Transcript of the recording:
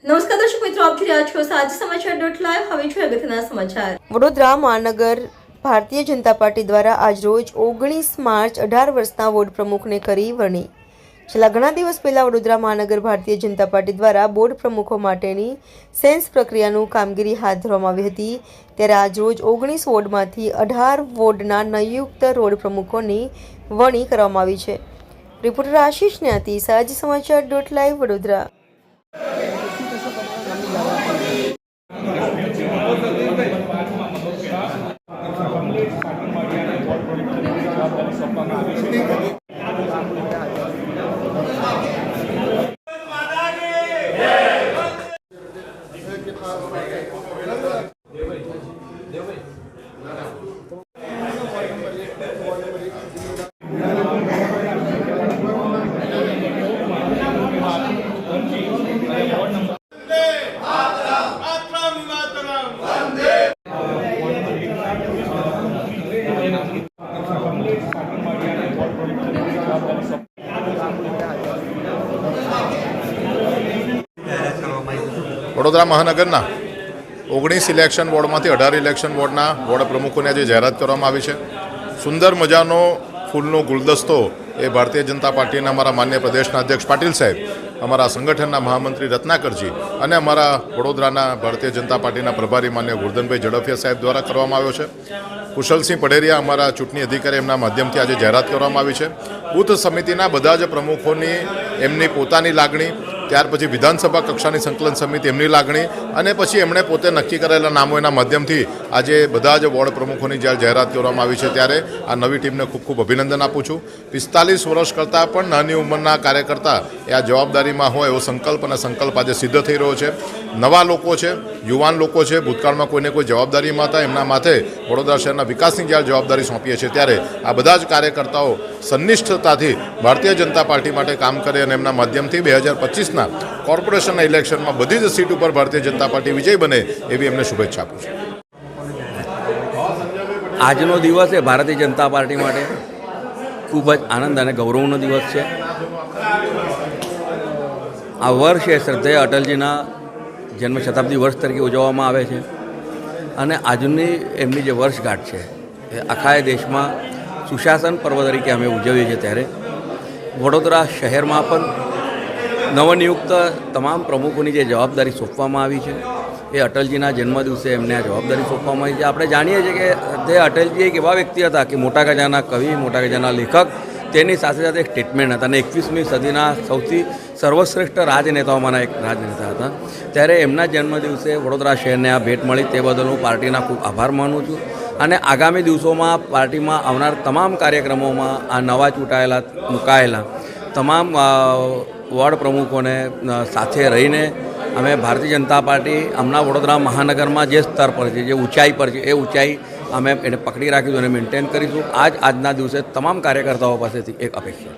નમસ્કાર દર્શક મિત્રો, આપ જોઈ રહ્યા છો સાંજ સમાચાર.live. હવે જોઈએ અગત્યના સમાચાર. વડોદરા મહાનગર ભારતીય જનતા પાર્ટી દ્વારા આજરોજ 19 માર્ચ 18 વર્ષના વોર્ડ પ્રમુખને કરી વરણી. છેલ્લા ઘણા દિવસ પહેલા વડોદરા મહાનગર ભારતીય જનતા પાર્ટી દ્વારા બોર્ડ પ્રમુખો માટેની સેન્સ પ્રક્રિયાનું કામગીરી હાથ ધરવામાં આવી હતી. ત્યારે આજરોજ 19 વોર્ડમાંથી 18 વોર્ડના નિયુક્ત વોર્ડ પ્રમુખોની વરણી કરવામાં આવી છે. રિપોર્ટર આશીષ ન્યાતી, સાંજ સમાચાર.live, વડોદરા. વડોદરા મહાનગરના 19 ઇલેક્શન વોર્ડમાંથી 18 ઇલેક્શન વોર્ડના વોર્ડ પ્રમુખોને આજે જાહેરાત કરવામાં આવી છે. સુંદર મજાનો ફૂલનો ગુલદસ્તો એ ભારતીય જનતા પાર્ટીના અમારા માન્ય પ્રદેશના અધ્યક્ષ પાટીલ સાહેબ, અમારા સંગઠનના મહામંત્રી રત્નાકરજી અને અમારા વડોદરાના ભારતીય જનતા પાર્ટીના પ્રભારી માન્ય ગોરધનભાઈ ઝડફિયા સાહેબ દ્વારા કરવામાં આવ્યો છે. કુશલસિંહ પઢેરિયા, અમારા ચૂંટણી અધિકારી, એમના માધ્યમથી આજે જાહેરાત કરવામાં આવી છે. બૂથ સમિતિના બધા જ પ્રમુખોની એમની પોતાની લાગણી, ત્યાર પછી વિધાનસભા કક્ષાની સંકલન સમિતિ એમની લાગણી અને પછી એમણે પોતે નક્કી કરેલા નામોના માધ્યમથી આજે બધા જ વોર્ડ પ્રમુખોની જ્યારે જાહેરાત કરવામાં આવી છે ત્યારે આ નવી ટીમને ખૂબ ખૂબ અભિનંદન આપું છું. 45 વર્ષ કરતાં પણ નાની ઉંમરના કાર્યકર્તા એ આ જવાબદારીમાં હોય એવો સંકલ્પ આજે સિદ્ધ થઈ રહ્યો છે. નવા લોકો છે, યુવાન લોકો છે, ભૂતકાળમાં કોઈને કોઈ જવાબદારીમાં હતા, એમના માથે વડોદરા શહેરના વિકાસની જ્યારે જવાબદારી સોંપીએ છીએ ત્યારે આ બધા જ કાર્યકર્તાઓ સનિષ્ઠતાથી ભારતીય જનતા પાર્ટી માટે કામ કરે અને એમના માધ્યમથી 2025ના કોર્પોરેશનના ઇલેક્શનમાં બધી જ સીટ ઉપર ભારતીય જનતા પાર્ટી વિજય બને એવી એમને શુભેચ્છા આપું છું. આજનો દિવસ એ ભારતીય જનતા પાર્ટી માટે ખૂબ જ આનંદ અને ગૌરવનો દિવસ છે. આ વર્ષ એ શ્રદ્ધેય અટલજીના જન્મ શતાબ્દી વર્ષ તરીકે ઉજવવામાં આવે છે અને આજની એમની જે વર્ષગાંઠ છે એ આખા દેશમાં સુશાસન પર્વ તરીકે અમે ઉજવીએ છીએ. ત્યારે વડોદરા શહેરમાં પણ નવનિયુક્ત તમામ પ્રમુખોની જે જવાબદારી સોંપવામાં આવી છે એ અટલજીના જન્મદિવસે એમને આ જવાબદારી સોંપવામાં આવી છે. આપણે જાણીએ છીએ કે તે અટલજી એક એવા વ્યક્તિ હતા કે મોટા ગજાના કવિ, મોટા ગજાના લેખક, તેની સાથે સાથે એક સ્ટેટમેન્ટ હતા અને 21મી સદીના સૌથી સર્વશ્રેષ્ઠ રાજનેતાઓમાંના એક રાજનેતા હતા. ત્યારે એમના જન્મદિવસે વડોદરા શહેરને આ ભેટ મળી તે બદલ હું પાર્ટીના ખૂબ આભાર માનું છું અને આગામી દિવસોમાં પાર્ટીમાં આવનાર તમામ કાર્યક્રમોમાં આ નવા ચૂંટાયેલા મુકાયેલા તમામ વોર્ડ પ્રમુખોને સાથે રહીને અમે ભારતીય જનતા પાર્ટી હમણાં વડોદરા મહાનગરમાં જે સ્તર પર છે, જે ઊંચાઈ પર છે, એ ઊંચાઈ અમે એને પકડી રાખીશું અને મેન્ટેન કરીશું. આજના દિવસે તમામ કાર્યકર્તાઓ પાસેથી એક અપેક્ષા.